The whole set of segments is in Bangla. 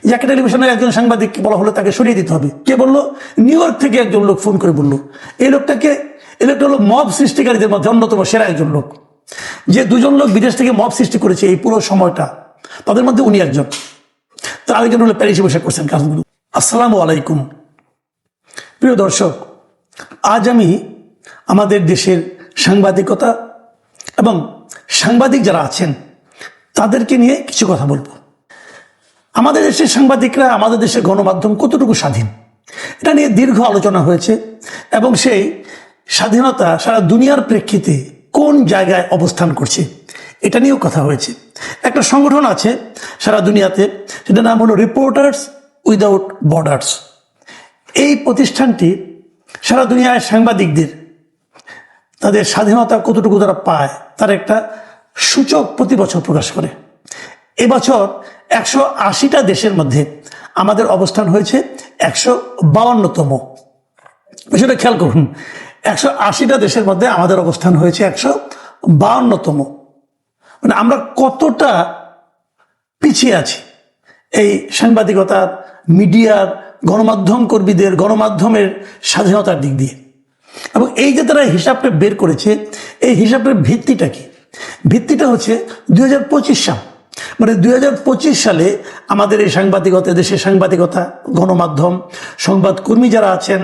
যে একটা টেলিভিশনের একজন সাংবাদিককে বলা হলো তাকে সরিয়ে দিতে হবে। কে বললো? নিউ ইয়র্ক থেকে একজন লোক ফোন করে বললো। এই লোকটা হলো মব সৃষ্টিকারীদের মধ্যে অন্যতম সেরা একজন লোক। যে দুজন লোক বিদেশ থেকে মব সৃষ্টি করেছে এই পুরো সময়টা, তাদের মধ্যে উনি একজন। তো আরেকজন হলো প্যারিসে বসে করছেন কাজগুলো। আসসালামু আলাইকুম প্রিয় দর্শক, আজ আমি আমাদের দেশের সাংবাদিকতা এবং সাংবাদিক যারা আছেন তাদেরকে নিয়ে কিছু কথা বলবো। আমাদের দেশের সাংবাদিকরা, আমাদের দেশের গণমাধ্যম কতটুকু স্বাধীন, এটা নিয়ে দীর্ঘ আলোচনা হয়েছে এবং সেই স্বাধীনতা সারা দুনিয়ার প্রেক্ষিতে কোন জায়গায় অবস্থান করছে এটা নিয়েও কথা হয়েছে। একটা সংগঠন আছে সারা দুনিয়াতে, সেটার নাম হলো রিপোর্টার্স উইদাউট বর্ডার্স। এই প্রতিষ্ঠানটি সারা দুনিয়ায় সাংবাদিকদের তাদের স্বাধীনতা কতটুকু তারা পায় তার একটা সূচক প্রতি বছর প্রকাশ করে। এবছর 180টা দেশের মধ্যে আমাদের অবস্থান হয়েছে 152তম। বিষয়টা খেয়াল করুন, 180টা দেশের মধ্যে আমাদের অবস্থান হয়েছে 152তম। মানে আমরা কতটা পিছিয়ে আছি এই সাংবাদিকতার, মিডিয়ার, গণমাধ্যম কর্মীদের, গণমাধ্যমের স্বাধীনতার দিক দিয়ে। এবং এই যে তারা হিসাবটা বের করেছে, এই হিসাবের ভিত্তিটা কি? ভিত্তিটা হচ্ছে 2025 সাল। মানে 2025 সালে আমাদের এই সাংবাদিকতা, দেশের সাংবাদিকতা, গণমাধ্যম, সংবাদকর্মী যারা আছেন,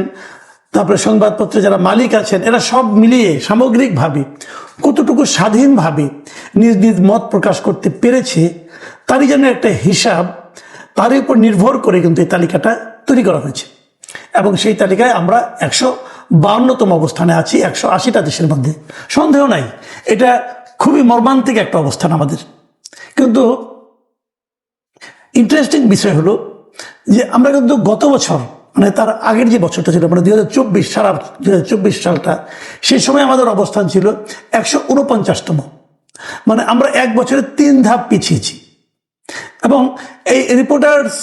তারপরে সংবাদপত্রে যারা মালিক আছেন, এরা সব মিলিয়ে সামগ্রিকভাবে কতটুকু স্বাধীনভাবে নিজ নিজ মত প্রকাশ করতে পেরেছে তারই জন্য একটা হিসাব, তার উপর নির্ভর করে কিন্তু এই তালিকাটা তৈরি করা হয়েছে। এবং সেই তালিকায় আমরা 152তম অবস্থানে আছি 180টা দেশের মধ্যে। সন্দেহ নাই, এটা খুবই মর্মান্তিক একটা অবস্থান আমাদের। কিন্তু ইন্টারেস্টিং বিষয় হলো যে আমরা কিন্তু গত বছর, মানে তার আগের যে বছরটা ছিল, মানে 2024 সালটা, সেই সময় আমাদের অবস্থান ছিল 149তম। মানে আমরা এক বছরে 3 ধাপ পিছিয়েছি। এবং এই রিপোর্টার্স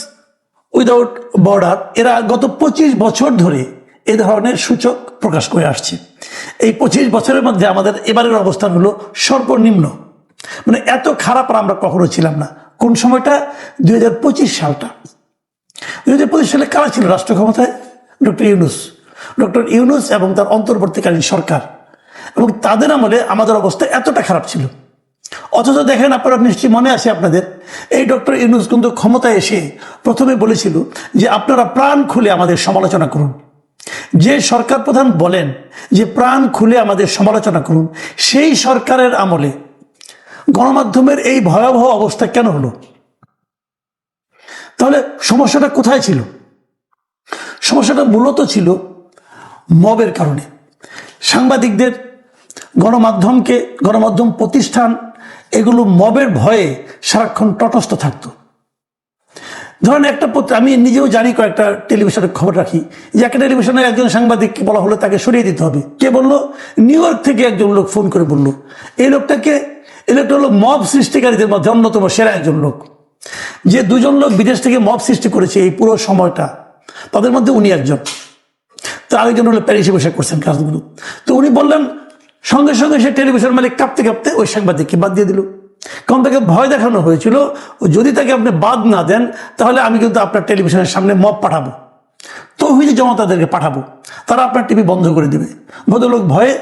উইদাউট বর্ডার এরা গত 25 বছর ধরে এ ধরনের সূচক প্রকাশ করে আসছে। এই 25 বছরের মধ্যে আমাদের এবারের অবস্থান হলো সর্বনিম্ন। মানে এত খারাপ আমরা কখনো ছিলাম না। কোন সময়টা? 2025 সালটা। 2025 সালে কারা ছিল রাষ্ট্র ক্ষমতায়? ডক্টর ইউনূস এবং তার অন্তর্বর্তীকালীন সরকার। এবং তাদের আমলে আমাদের অবস্থা এতটা খারাপ ছিল। অথচ দেখেন, আপনারা নিশ্চয়ই মনে আছে আপনাদের, এই ডক্টর ইউনূস কিন্তু ক্ষমতায় এসে প্রথমে বলেছিল যে আপনারা প্রাণ খুলে আমাদের সমালোচনা করুন। যে সরকার প্রধান বলেন যে প্রাণ খুলে আমাদের সমালোচনা করুন, সেই সরকারের আমলে গণমাধ্যমের এই ভয়াবহ অবস্থা কেন হলো? তাহলে সমস্যাটা কোথায় ছিল? সমস্যাটা মূলত ছিল মবের কারণে। সাংবাদিকদের, গণমাধ্যম প্রতিষ্ঠান এগুলো মবের ভয়ে সারাক্ষণ তটস্থ থাকতো। ধরেন একটা আমি নিজেও জানি, কয়েকটা টেলিভিশনের খবর রাখি, যে একটা টেলিভিশনের একজন সাংবাদিককে বলা হলো তাকে সরিয়ে দিতে হবে। কে বললো? নিউ ইয়র্ক থেকে একজন লোক ফোন করে বললো। এই লোকটা হলো মব সৃষ্টিকারীদের মধ্যে অন্যতম সেরা একজন লোক। যে দুজন লোক বিদেশ থেকে মব সৃষ্টি করেছে এই পুরো সময়টা, তাদের মধ্যে উনি একজন। তো আরেকজন হলো প্যারিসে বসে করছেন কাজগুলো। তো উনি বললেন, সঙ্গে সঙ্গে সে টেলিভিশন মালিক কাঁপতে কাঁপতে ওই সাংবাদিককে বাদ দিয়ে দিল। কারণ তাকে ভয় দেখানো হয়েছিল, যদি তাকে আপনি বাদ না দেন তাহলে আমি কিন্তু আপনার টেলিভিশনের সামনে মব পাঠাবো, তৌহিদি জনতাদেরকে পাঠাবো, তারা আপনার টিভি বন্ধ করে দেবে। ভদ্রলোক ভয়ে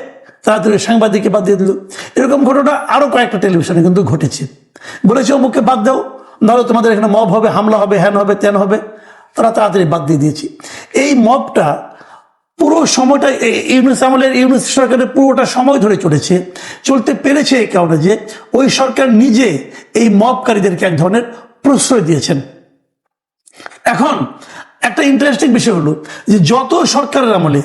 তাড়াতাড়ি সাংবাদিককে বাদ দিয়ে দিল। এরকম ঘটনা আরো কয়েকটা টেলিভিশনে কিন্তু ঘটেছে। বলেছে অমুককে বাদ দাও, নাহলে তোমাদের এখানে মব হবে, হামলা হবে, হ্যান হবে, ত্যান হবে। তারা তাড়াতাড়ি বাদ দিয়ে দিয়েছে। এই মবটা পুরো সময়টা ইউনূস সরকারের পুরোটা সময় ধরে চলতে পেরেছে এই কারণে যে ওই সরকার নিজে এই মবকারীদেরকে এক ধরনের প্রশ্রয় দিয়েছেন। এখন একটা ইন্টারেস্টিং বিষয় হলো যে যত সরকারের আমলে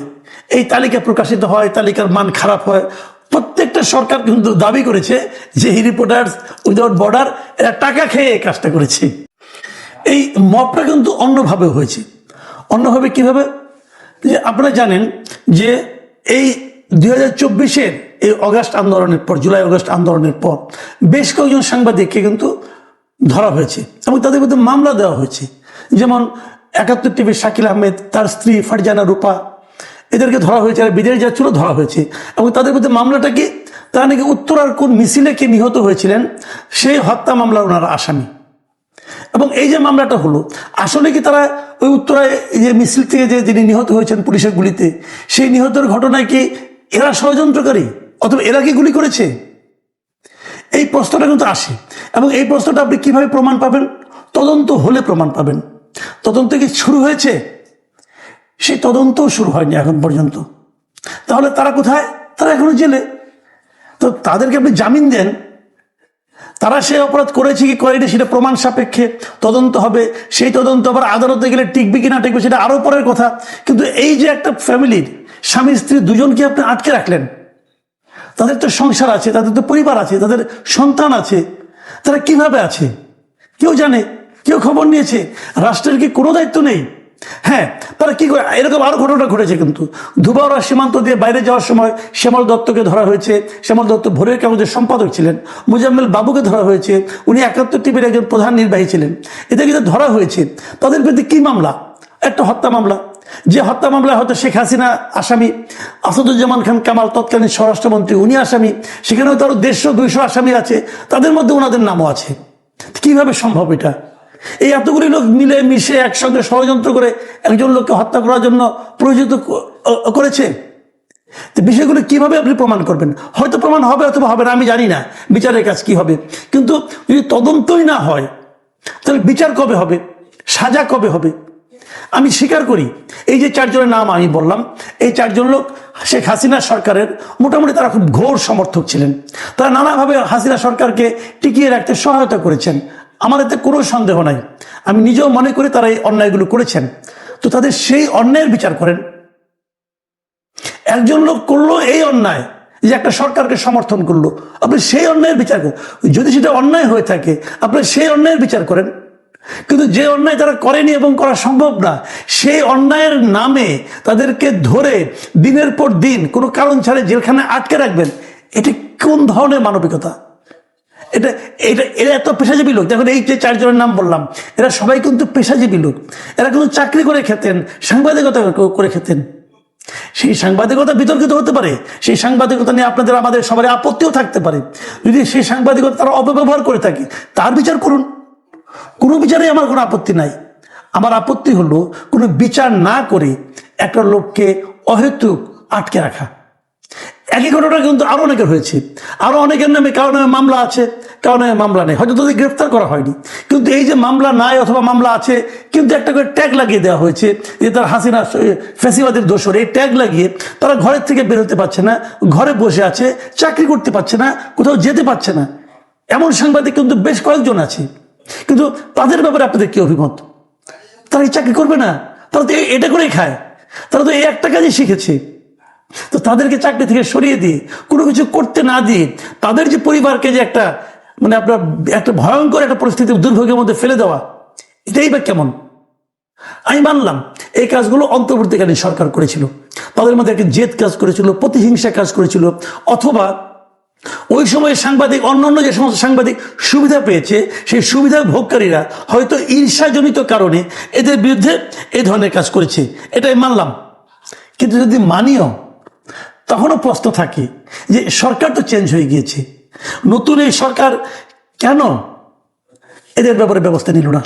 এই তালিকা প্রকাশিত হয়, তালিকার মান খারাপ হয়, প্রত্যেকটা সরকার কিন্তু দাবি করেছে যে রিপোর্টার্স উইদাউট বর্ডার এরা টাকা খেয়ে এই কাজটা করেছে। এই মবটা কিন্তু অন্যভাবে হয়েছে। অন্যভাবে কিভাবে? যে আপনারা জানেন যে এই 2024-এর এই অগাস্ট আন্দোলনের পর, জুলাই অগাস্ট আন্দোলনের পর বেশ কয়েকজন সাংবাদিককে কিন্তু ধরা হয়েছে এবং তাদের মধ্যে মামলা দেওয়া হয়েছে। যেমন 71 টিভির শাকিল আহমেদ, তার স্ত্রী ফারজানা রূপা, এদেরকে ধরা হয়েছে, আর বিদেশ যাচ্ছিল ধরা হয়েছে। এবং তাদের মধ্যে মামলাটা কি? তারা নাকি উত্তরার কোন মিছিলে কে নিহত হয়েছিলেন সেই হত্যা মামলার ওনারা আসামি। এবং এই যে মামলাটা হলো, আসলে কি তারা ওই উত্তরায় যে মিছিল থেকে যে যিনি নিহত হয়েছেন পুলিশের গুলিতে, সেই নিহতের ঘটনায় কি এরা ষড়যন্ত্রকারী, অথবা এরা কি গুলি করেছে? এই প্রশ্নটা কিন্তু আসে। এবং এই প্রশ্নটা আপনি কিভাবে প্রমাণ পাবেন? তদন্ত হলে প্রমাণ পাবেন। তদন্ত কি শুরু হয়েছে? সেই তদন্তও শুরু হয়নি এখন পর্যন্ত। তাহলে তারা কোথায়? তারা এখনো জেলে। তো তাদেরকে আপনি জামিন দেন, তারা সে অপরাধ করেছে কি করেনি সেটা প্রমাণ সাপেক্ষে তদন্ত হবে। সেই তদন্ত আবার আদালতে গেলে টিকবে কি না টিকবে সেটা আরো পরের কথা। কিন্তু এই যে একটা ফ্যামিলির স্বামী স্ত্রী দুজনকে আপনি আটকে রাখলেন, তাদের তো সংসার আছে, তাদের তো পরিবার আছে, তাদের সন্তান আছে, তারা কিভাবে আছে কেউ জানে? কেউ খবর নিয়েছে? রাষ্ট্রের কি কোনো দায়িত্ব নেই? হ্যাঁ, তারা কি করে? এরকম আরো ঘটনা ঘটেছে কিন্তু। ধুবাওড়া সীমান্ত দিয়ে বাইরে যাওয়ার সময় শ্যামল দত্তকে ধরা হয়েছে। শ্যামল দত্ত ভোরের কাগজের সম্পাদক ছিলেন। মুজাম্মেল বাবুকে ধরা হয়েছে, উনি ৭১ টিভির একজন প্রধান নির্বাহী ছিলেন। এতে কিন্তু ধরা হয়েছে। তাদের বিরুদ্ধে কি মামলা? একটা হত্যা মামলা। যে হত্যা মামলায় হয়তো শেখ হাসিনা আসামি, আসাদুজ্জামান খান কামাল তৎকালীন স্বরাষ্ট্রমন্ত্রী উনি আসামি, সেখানেও তারও ১৫০-২০০ আসামি আছে, তাদের মধ্যে ওনাদের নামও আছে। কিভাবে সম্ভব এটা? এই এতগুলি লোক মিলে মিশে একসঙ্গে ষড়যন্ত্র করে একজন লোককে হত্যা করার জন্য প্রয়োজিত করেছে। তো বিষয়গুলো কিভাবে আপনি প্রমাণ করবেন? হয়তো প্রমাণ হবে অথবা হবে না, আমি জানি না বিচারের কাজ কি হবে। কিন্তু যদি তদন্তই না হয় তাহলে বিচার কবে হবে? সাজা কবে হবে? আমি স্বীকার করি এই যে ৪ জনের নাম আমি বললাম, এই ৪ জন লোক শেখ হাসিনা সরকারের মোটামুটি তারা খুব ঘোর সমর্থক ছিলেন। তারা নানাভাবে হাসিনা সরকারকে টিকিয়ে রাখতে সহায়তা করেছেন, আমার এতে কোনো সন্দেহ নাই। আমি নিজেও মনে করি তারা এই অন্যায়গুলো করেছেন। তো তাদের সেই অন্যায়ের বিচার করেন। একজন লোক করলো এই অন্যায় যে একটা সরকারকে সমর্থন করলো, আপনি সেই অন্যায়ের বিচার করেন। যদি সেটা অন্যায় হয়ে থাকে আপনি সেই অন্যায়ের বিচার করেন। কিন্তু যে অন্যায় তারা করেনি এবং করা সম্ভব না, সেই অন্যায়ের নামে তাদেরকে ধরে দিনের পর দিন কোনো কারণ ছাড়া জেলখানে আটকে রাখবেন, এটা কোন ধরনের মানবিকতা? এটা এটা এরা এত পেশাজীবী লোক। দেখুন এই যে ৪ জনের নাম বললাম, এরা সবাই কিন্তু পেশাজীবী লোক। এরা কিন্তু চাকরি করে খেতেন, সাংবাদিকতা করে খেতেন। সেই সাংবাদিকতা বিতর্কিত হতে পারে, সেই সাংবাদিকতা নিয়ে আপনাদের আমাদের সবার আপত্তিও থাকতে পারে। যদি সেই সাংবাদিকতা তারা অপব্যবহার করে থাকে তার বিচার করুন, কোনো বিচারে আমার কোনো আপত্তি নাই। আমার আপত্তি হলো কোনো বিচার না করে একটা লোককে অহেতুক আটকে রাখা। একই ঘটনা কিন্তু আরো অনেকের হয়েছে, আরো অনেকের নামে কারো নামে মামলা আছে, কারো নামে মামলা নেই, হয়তো তাদের গ্রেফতার করা হয়নি। কিন্তু এই যে মামলা নাই অথবা মামলা আছে, কিন্তু একটা করে ট্যাগ লাগিয়ে দেওয়া হয়েছে যে তার হাসিনা ফ্যাসিবাদের দোষর। এই ট্যাগ লাগিয়ে তারা ঘরের থেকে বের হতে পারছে না, ঘরে বসে আছে, চাকরি করতে পারছে না, কোথাও যেতে পারছে না। এমন সাংবাদিক কিন্তু বেশ কয়েকজন আছে। কিন্তু তাদের ব্যাপারে আপনাদের কি অভিমত? তারা এই চাকরি করবে না? তারা তো এটা করেই খায়, তারা তো এই একটা কাজই শিখেছে। তো তাদেরকে চাকরি থেকে সরিয়ে দিয়ে কোনো কিছু করতে না দিয়ে তাদের যে পরিবারকে যে একটা মানে আপনার একটা ভয়ঙ্কর একটা পরিস্থিতি দুর্ভোগের মধ্যে ফেলে দেওয়া, এটাই বা কেমন? আমি মানলাম এই কাজগুলো অন্তর্বর্তীকালীন সরকার করেছিল, তাদের মধ্যে একটা জেদ কাজ করেছিল, প্রতিহিংসা কাজ করেছিল, অথবা ওই সময় সাংবাদিক অন্যান্য যে সমস্ত সাংবাদিক সুবিধা পেয়েছে সেই সুবিধা ভোগকারীরা হয়তো ঈর্ষাজনিত কারণে এদের বিরুদ্ধে এই ধরনের কাজ করেছে, এটাই মানলাম। কিন্তু যদি মানিও তখনও প্রশ্ন থাকে যে সরকার তো চেঞ্জ হয়ে গিয়েছে, নতুন এই সরকার কেন এদের ব্যাপারে ব্যবস্থা নিল না?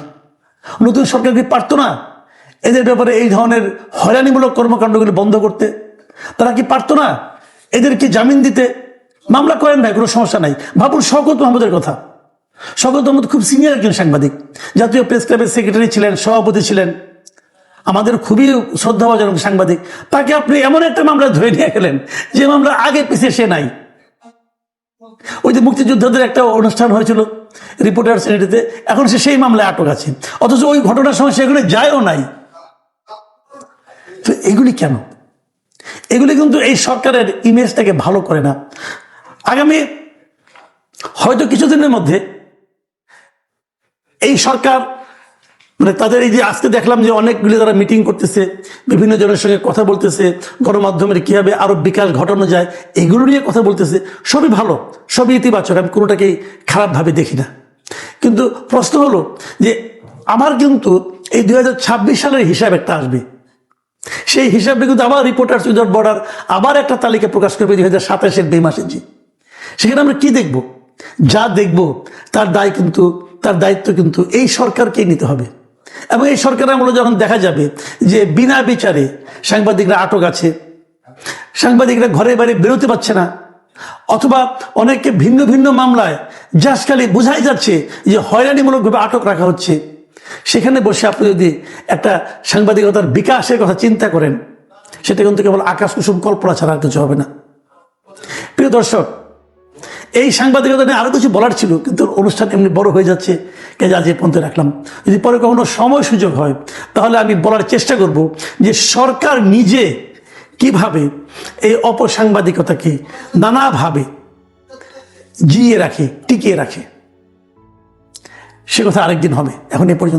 নতুন সরকার কি পারতো না এদের ব্যাপারে এই ধরনের হয়রানিমূলক কর্মকাণ্ডগুলি বন্ধ করতে? তারা কি পারতো না এদেরকে জামিন দিতে? মামলা করেন ভাই, কোনো সমস্যা নাই। ভাবুন শওকত মাহমুদের কথা। শওকত মাহমুদ খুব সিনিয়র একজন সাংবাদিক, জাতীয় প্রেস ক্লাবের সেক্রেটারি ছিলেন, সভাপতি ছিলেন, আমাদের খুবই শ্রদ্ধাভাজন সাংবাদিক। তাকে আপনি এমন একটা মামলা ধরে নিয়ে গেলেন যে মামলা আগে পিছিয়ে সে নাই। ওই যে মুক্তিযোদ্ধাদের একটা অনুষ্ঠান হয়েছিল রিপোর্টার্স ইউনিটিতে, এখন সে সেই মামলায় আটক আছে, অথচ ওই ঘটনার সময় সেগুলো যায়ও নাই। তো এগুলি কেন? এগুলি কিন্তু এই সরকারের ইমেজটাকে ভালো করে না। আগামী হয়তো কিছুদিনের মধ্যে এই সরকার মানে তাদের এই যে আজকে দেখলাম যে অনেকগুলি তারা মিটিং করতেছে, বিভিন্ন জনের সঙ্গে কথা বলতেছে, গণমাধ্যমের কিভাবে আরো বিকাশ ঘটানো যায় এগুলো নিয়ে কথা বলতেছে, সবই ভালো, সবই ইতিবাচক, আমি কোনোটাকেই খারাপভাবে দেখি না। কিন্তু প্রশ্ন হলো যে আমার কিন্তু এই 2026 সালের হিসাব একটা আসবে, সেই হিসাবটা কিন্তু আবার রিপোর্টার্স উইদাউট বর্ডার আবার একটা তালিকা প্রকাশ করবে 2027-এর মে মাসে। সেখানে আমরা কি দেখব? যা দেখব তার দায় কিন্তু তার দায়িত্ব কিন্তু এই সরকারকেই নিতে হবে। এবং এই সরকারের আমলে যখন দেখা যাবে যে বিনা বিচারে সাংবাদিকরা আটক আছে, সাংবাদিকরা ঘরে বাইরে বেরোতে পারছে না, অথবা অনেককে ভিন্ন ভিন্ন মামলায় জাস্ট খালি বোঝাই যাচ্ছে যে হয়রানিমূলকভাবে আটক রাখা হচ্ছে, সেখানে বসে আপনি যদি একটা সাংবাদিকতার বিকাশের কথা চিন্তা করেন, সেটা কিন্তু কেবল আকাশ কুসুম কল্পনা ছাড়া আর কিছু হবে না। প্রিয় দর্শক, এই সাংবাদিকতা নিয়ে আরও কিছু বলার ছিল, কিন্তু অনুষ্ঠান এমনি বড় হয়ে যাচ্ছে, কাজে আজ এই পর্যন্ত রাখলাম। যদি পরে কখনো সময় সুযোগ হয় তাহলে আমি বলার চেষ্টা করব যে সরকার নিজে কিভাবে এই অপসাংবাদিকতাকে নানাভাবে জিইয়ে রাখে, টিকিয়ে রাখে, সে কথা আরেকদিন হবে। এখন এ পর্যন্ত।